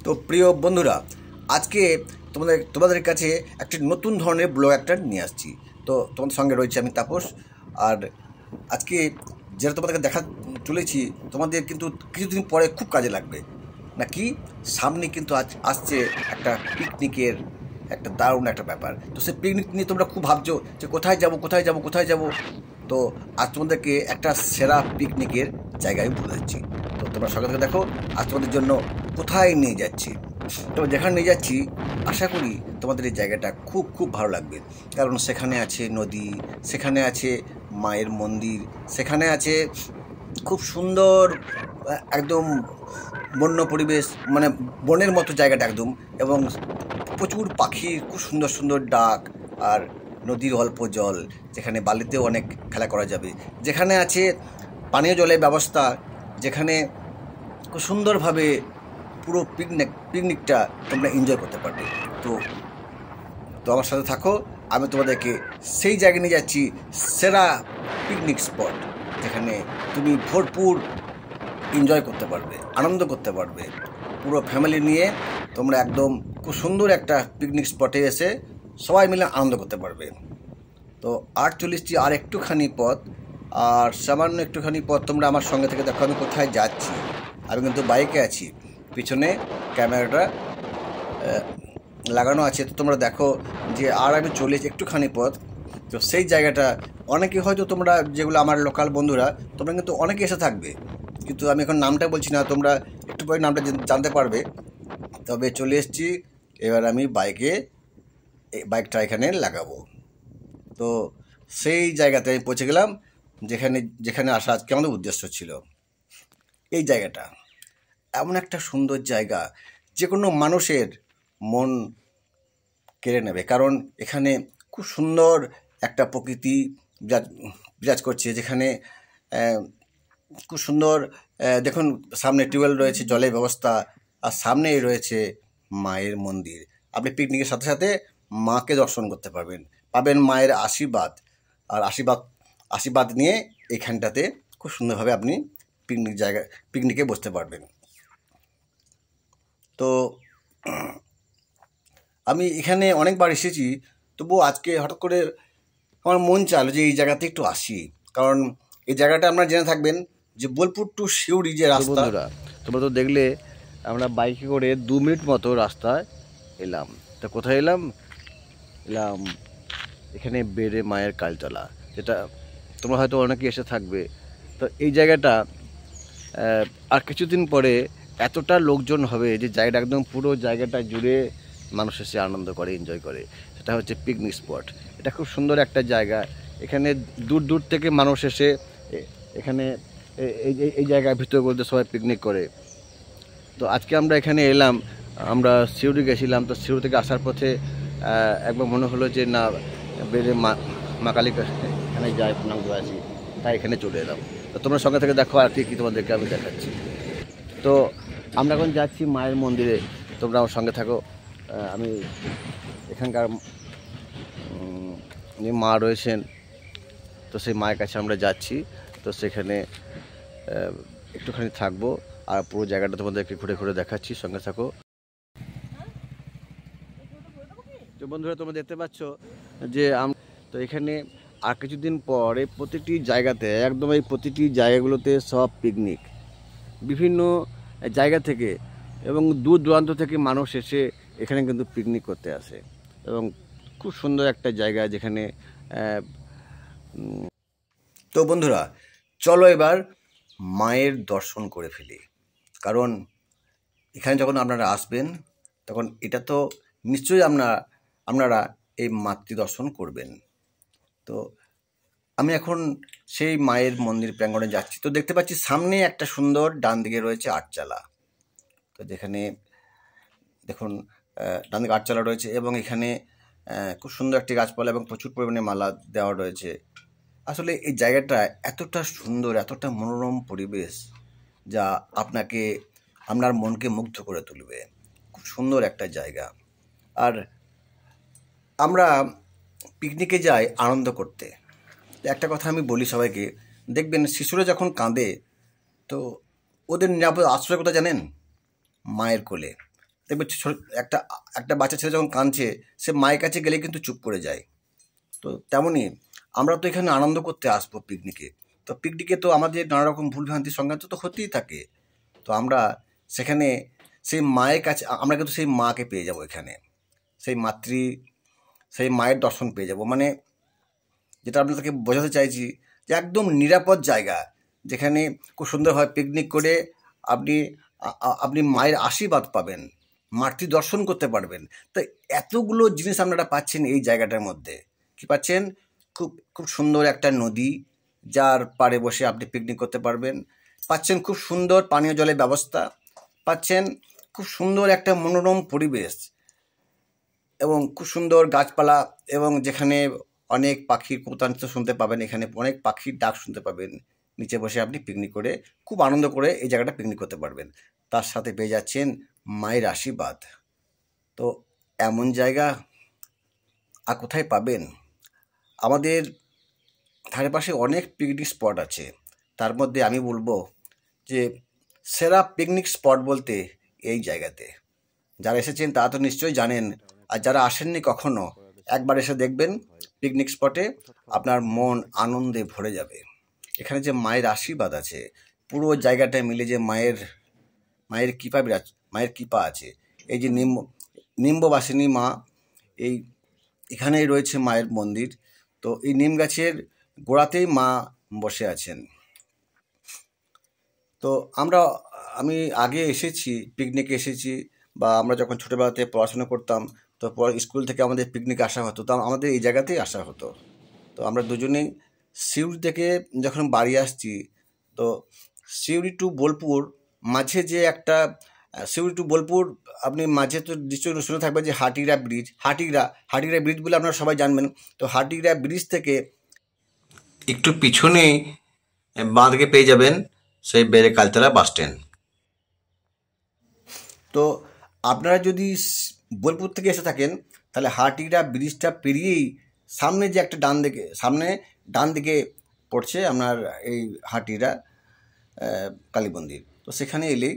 তো প্রিয় বন্ধুরা, আজকে তোমাদের কাছে একটি নতুন ধরনের ব্লগ একটা নিয়ে আসছি। তো তোমাদের সঙ্গে রয়েছে আমি তাপস। আর আজকে যেটা তোমাদেরকে দেখা চলেছি, তোমাদের কিন্তু কিছুদিন পরে খুব কাজে লাগবে নাকি। সামনে কিন্তু আজ আসছে একটা পিকনিকের একটা দারুণ একটা ব্যাপার। তো সেই পিকনিক নিয়ে তোমরা খুব ভাবছো যে কোথায় যাব। তো আজ তোমাদেরকে একটা সেরা পিকনিকের জায়গায় বলে দিচ্ছি। তো তোমরা সকাল থেকে দেখো আজ তোমাদের জন্য কোথায় নিয়ে যাচ্ছি। তবে যেখানে নিয়ে যাচ্ছি আশা করি তোমাদের এই জায়গাটা খুব খুব ভালো লাগবে। কারণ সেখানে আছে নদী, সেখানে আছে মায়ের মন্দির, সেখানে আছে খুব সুন্দর একদম বন্য পরিবেশ, মানে বনের মতো জায়গাটা একদম, এবং প্রচুর পাখির খুব সুন্দর সুন্দর ডাক, আর নদীর অল্প জল, যেখানে বালিতেও অনেক খেলা করা যাবে, যেখানে আছে পানীয় জলের ব্যবস্থা, যেখানে খুব সুন্দরভাবে পুরো পিকনিকটা তোমরা এনজয় করতে পারবে। তো তো আমার সাথে থাকো, আমি তোমাদেরকে সেই জায়গায় নিয়ে যাচ্ছি, সেরা পিকনিক স্পট, যেখানে তুমি ভরপুর এনজয় করতে পারবে, আনন্দ করতে পারবে। পুরো ফ্যামিলি নিয়ে তোমরা একদম খুব সুন্দর একটা পিকনিক স্পটে এসে সবাই মিলে আনন্দ করতে পারবে। তো আর চল্লিশটি আর একটুখানি পথ, আর সামান্য একটুখানি পথ তোমরা আমার সঙ্গে থেকে দেখো আমি কোথায় যাচ্ছি। আমি কিন্তু বাইকে আছি, পিছনে ক্যামেরাটা লাগানো আছে। তো তোমরা দেখো যে আর আমি চলে একটুখানি পথ। তো সেই জায়গাটা অনেকে হয়তো তোমরা যেগুলো আমার লোকাল বন্ধুরা, তোমরা কিন্তু অনেকে এসে থাকবে, কিন্তু আমি এখন নামটা বলছি না, তোমরা একটু পরে নামটা জানতে পারবে। তবে চলে এসেছি, এবার আমি বাইকটা এখানে লাগাবো। তো সেই জায়গাতে আমি পৌঁছে গেলাম, যেখানে যেখানে আসা আজকে আমাদের উদ্দেশ্য ছিল। এই জায়গাটা এমন একটা সুন্দর জায়গা, যে কোনো মানুষের মন কেড়ে নেবে, কারণ এখানে খুব সুন্দর একটা প্রকৃতি বিরাজ করছে, যেখানে খুব সুন্দর দেখুন সামনে টিউবওয়েল রয়েছে, জলের ব্যবস্থা, আর সামনেই রয়েছে মায়ের মন্দির। আপনি পিকনিকের সাথে সাথে মাকে দর্শন করতে পাবেন মায়ের আশীর্বাদ, আর আশীর্বাদ নিয়ে এখানটাতে খুব সুন্দরভাবে আপনি পিকনিকে বসতে পারবেন। তো আমি এখানে অনেকবার এসেছি, তবুও আজকে হঠাৎ করে আমার মন চাইলো যে এই জায়গাতে একটু আসি। কারণ এই জায়গাটা আপনারা জেনে থাকবেন যে বোলপুর টু সিউড়ি যে রাস্তা, তোমরা তো দেখলে আমরা বাইকে করে 2 মিনিট মতো রাস্তায় এলাম। তা কোথায় এলাম এখানে বেড়ে মায়ের কালতলা, যেটা তোমরা হয়তো অনেকে এসে থাকবে। তো এই জায়গাটা আর কিছুদিন পরে এতটা লোকজন হবে যে জায়গাটা একদম পুরো জায়গাটা জুড়ে মানুষ এসে আনন্দ করে, এনজয় করে। সেটা হচ্ছে পিকনিক স্পট। এটা খুব সুন্দর একটা জায়গা। এখানে দূর দূর থেকে মানুষ এসে এখানে এই জায়গার ভিতরে বলতে সবাই পিকনিক করে। তো আজকে আমরা এখানে এলাম, আমরা সিউড়ি গেছিলাম। তো সিউড়ি থেকে আসার পথে একবার মনে হলো যে না, বেড়ে মা কালী এখানে যাই, প্রণাম করে আসি, তাই এখানে চলে এলাম। তো তোমরা সঙ্গে থেকে দেখো আর কি তোমাদেরকে আমি দেখাচ্ছি। তো আমরা এখন যাচ্ছি মায়ের মন্দিরে, তোমরা আমার সঙ্গে থাকো। আমি এখানকার মা রয়েছেন, তো সেই মায়ের কাছে আমরা যাচ্ছি। তো সেখানে একটুখানি থাকবো, আর পুরো জায়গাটা তোমাদেরকে ঘুরে ঘুরে দেখাচ্ছি, সঙ্গে থাকো। তো বন্ধুরা, তোমরা দেখতে পাচ্ছ যে তো এখানে আর কিছুদিন পরে প্রতিটি জায়গাতে, একদম এই প্রতিটি জায়গাগুলোতে সব পিকনিক, বিভিন্ন জায়গা থেকে এবং দূর দূরান্ত থেকে মানুষ এসে এখানে কিন্তু পিকনিক করতে আসে, এবং খুব সুন্দর একটা জায়গা যেখানে। তো বন্ধুরা, চলো এবার মায়ের দর্শন করে ফেলি। কারণ এখানে যখন আপনারা আসবেন, তখন এটা তো নিশ্চয়ই আপনারা এই মাতৃ দর্শন করবেন। তো আমি এখন সেই মায়ের মন্দির প্রাঙ্গণে যাচ্ছি। তো দেখতে পাচ্ছি সামনে একটা সুন্দর ডান দিকে রয়েছে আটচালা। তো যেখানে দেখুন ডান দিকে আটচালা রয়েছে, এবং এখানে খুব সুন্দর একটি গাছপালা এবং প্রচুর পরিমাণে মালা দেওয়া রয়েছে। আসলে এই জায়গাটা এতটা সুন্দর, এতটা মনোরম পরিবেশ, যা আপনার মনকে মুগ্ধ করে তুলবে। খুব সুন্দর একটা জায়গা। আর আমরা পিকনিকে যাই আনন্দ করতে। একটা কথা আমি বলি সবাইকে, দেখবেন শিশুরা যখন কাঁদে, তো ওদের নিরাপদ আশ্রয় কোথায় জানেন? মায়ের কোলে। দেখবে একটা একটা বাচ্চা ছেলে যখন কাঁদছে, সে মায়ের কাছে গেলে কিন্তু চুপ করে যায়। তো তেমনই আমরা তো এখানে আনন্দ করতে আসবো পিকনিকে। তো পিকনিকে তো আমাদের নানা রকম ভুলভ্রান্তি সংক্রান্ত তো হতেই থাকে। তো আমরা সেখানে সেই মায়ের কাছে আমরা কিন্তু সেই মাকে পেয়ে যাব এখানে, সেই সেই মায়ের দর্শন পেয়ে যাব। মানে যেটা আপনাদেরকে বোঝাতে চাইছি যে একদম নিরাপদ জায়গা, যেখানে খুব সুন্দরভাবে পিকনিক করে আপনি আপনি মায়ের আশীর্বাদ পাবেন, মাতৃ দর্শন করতে পারবেন। তো এতগুলো জিনিস আপনারা পাচ্ছেন এই জায়গাটার মধ্যে। কি পাচ্ছেন? খুব খুব সুন্দর একটা নদী, যার পাড়ে বসে আপনি পিকনিক করতে পারবেন। পাচ্ছেন খুব সুন্দর পানীয় জলের ব্যবস্থা, পাচ্ছেন খুব সুন্দর একটা মনোরম পরিবেশ, এবং খুব সুন্দর গাছপালা, এবং যেখানে অনেক পাখির কোতান্ত শুনতে পাবেন, এখানে অনেক পাখির ডাক শুনতে পাবেন। নিচে বসে আপনি পিকনিক করে খুব আনন্দ করে এই জায়গাটা পিকনিক করতে পারবেন। তার সাথে পেয়ে যাচ্ছেন মায়ের আশীর্বাদ। তো এমন জায়গা আর কোথায় পাবেন? আমাদের ধারে পাশে অনেক পিকনিক স্পট আছে, তার মধ্যে আমি বলবো যে সেরা পিকনিক স্পট বলতে এই জায়গাতে। যারা এসেছেন তারা তো নিশ্চয়ই জানেন, আর যারা আসেননি কখনো, একবার এসে দেখবেন পিকনিক স্পটে, আপনার মন আনন্দে ভরে যাবে। এখানে যে মায়ের আশীর্বাদ আছে, পুরো জায়গাটায় মিলে যে মায়ের কৃপা আছে। এই যে নিম্ববাসিনী মা, এখানেই রয়েছে মায়ের মন্দির। তো এই নিম গাছের গোড়াতেই মা বসে আছেন। তো আমি আগে এসেছি, পিকনিকে এসেছি, বা আমরা যখন ছোটোবেলাতে পড়াশোনা করতাম, তো স্কুল থেকে আমাদের পিকনিক আসা হতো, তো আমাদের এই জায়গাতেই আসা হতো। তো আমরা দুজনেই সিউড়ি থেকে যখন বাড়ি আসছি, তো সিউড়ি টু বোলপুর মাঝে যে একটা সিউড়ি টু বোলপুর আপনি মাঝে তো নিশ্চয়ই শুনে থাকবেন যে হাটিগড়া ব্রিজ বলে আপনারা সবাই জানবেন। তো হাটিগড়া ব্রিজ থেকে একটু পিছনেই বাঁ দিকে পেয়ে যাবেন সেই বেড়েকালতলা বাস স্ট্যান্ড। তো আপনারা যদি বোলপুর থেকে এসে থাকেন, তাহলে হাটিগড়া ব্রিজটা পেরিয়েই সামনে যে একটা ডান দিকে পড়ছে আপনার এই হাটিগড়া কালী মন্দির। তো সেখানে এলেই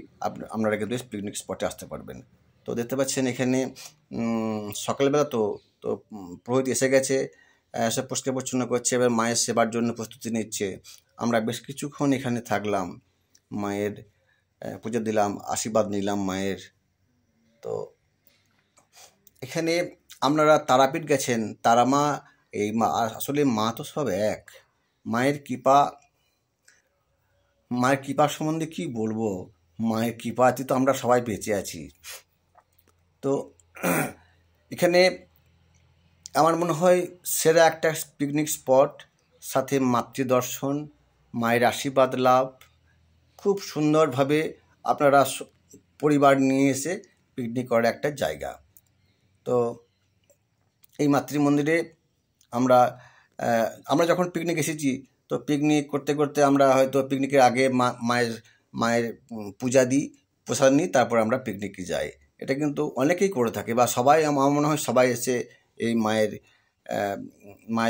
আপনারা কিন্তু পিকনিক স্পটে আসতে পারবেন। তো দেখতে পাচ্ছেন এখানে সকালবেলা তো পুরোহিত এসে গেছে, সব পরিষ্কার পরিচ্ছন্ন করছে, এবার মায়ের সেবার জন্য প্রস্তুতি নিচ্ছে। আমরা বেশ কিছুক্ষণ এখানে থাকলাম, মায়ের পুজো দিলাম, আশীর্বাদ নিলাম মায়ের। তো এখানে আপনারা তারাপীঠ গেছেন, তারা মা, এই মা, আসলে মা তো সব এক। মায়ের কৃপা সম্বন্ধে কি বলবো, মায়ের কৃপাতে তো আমরা সবাই বেঁচে আছি। তো এখানে আমার মনে হয় সেরা একটা পিকনিক স্পট, সাথে মাতৃদর্শন, মায়ের আশীর্বাদ লাভ, খুব সুন্দরভাবে আপনারা পরিবার নিয়ে এসে পিকনিক করার একটা জায়গা। তো এই মাতৃ মন্দিরে আমরা যখন পিকনিক এসেছি, তো পিকনিক করতে করতে আমরা হয়তো পিকনিকের আগে মায়ের পূজা দিই, প্রসাদ নিই, তারপর আমরা পিকনিকে যাই। এটা কিন্তু অনেকেই করে থাকে, বা সবাই, আমার মনে হয় সবাই এসে এই মায়ের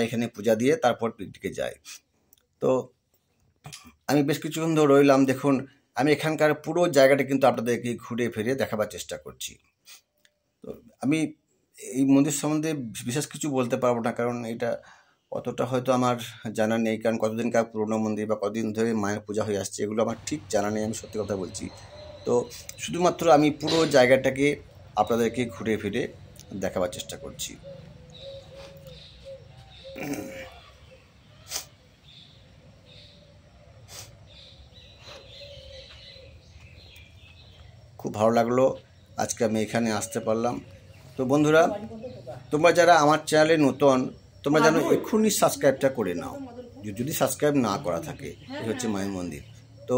এখানে পূজা দিয়ে তারপর পিকনিকে যায়। তো আমি বেশ কিছুক্ষণ ধরে রইলাম। দেখুন, আমি এখানকার পুরো জায়গাটা কিন্তু আপনাদেরকে ঘুরে ফিরে দেখাবার চেষ্টা করছি। তো আমি এই মন্দির সম্বন্ধে বিশেষ কিছু বলতে পারবো না, কারণ এটা অতটা হয়তো আমার জানা নেই, কারণ কতদিনকার পুরনো মন্দির বা কতদিন ধরে মায়ের পূজা হয়ে আসছে, এগুলো আমার ঠিক জানা নেই, আমি সত্যি কথা বলছি। তো শুধুমাত্র আমি পুরো জায়গাটাকে আপনাদেরকে ঘুরে ফিরে দেখাবার চেষ্টা করছি। খুব ভালো লাগলো আজকে আমি এখানে আসতে পারলাম। তো বন্ধুরা, তোমরা যারা আমার চ্যানেলে নতুন, তোমরা যেন এক্ষুনি সাবস্ক্রাইবটা করে নাও, যদি সাবস্ক্রাইব না করা থাকে। এই হচ্ছে মায়ের মন্দির। তো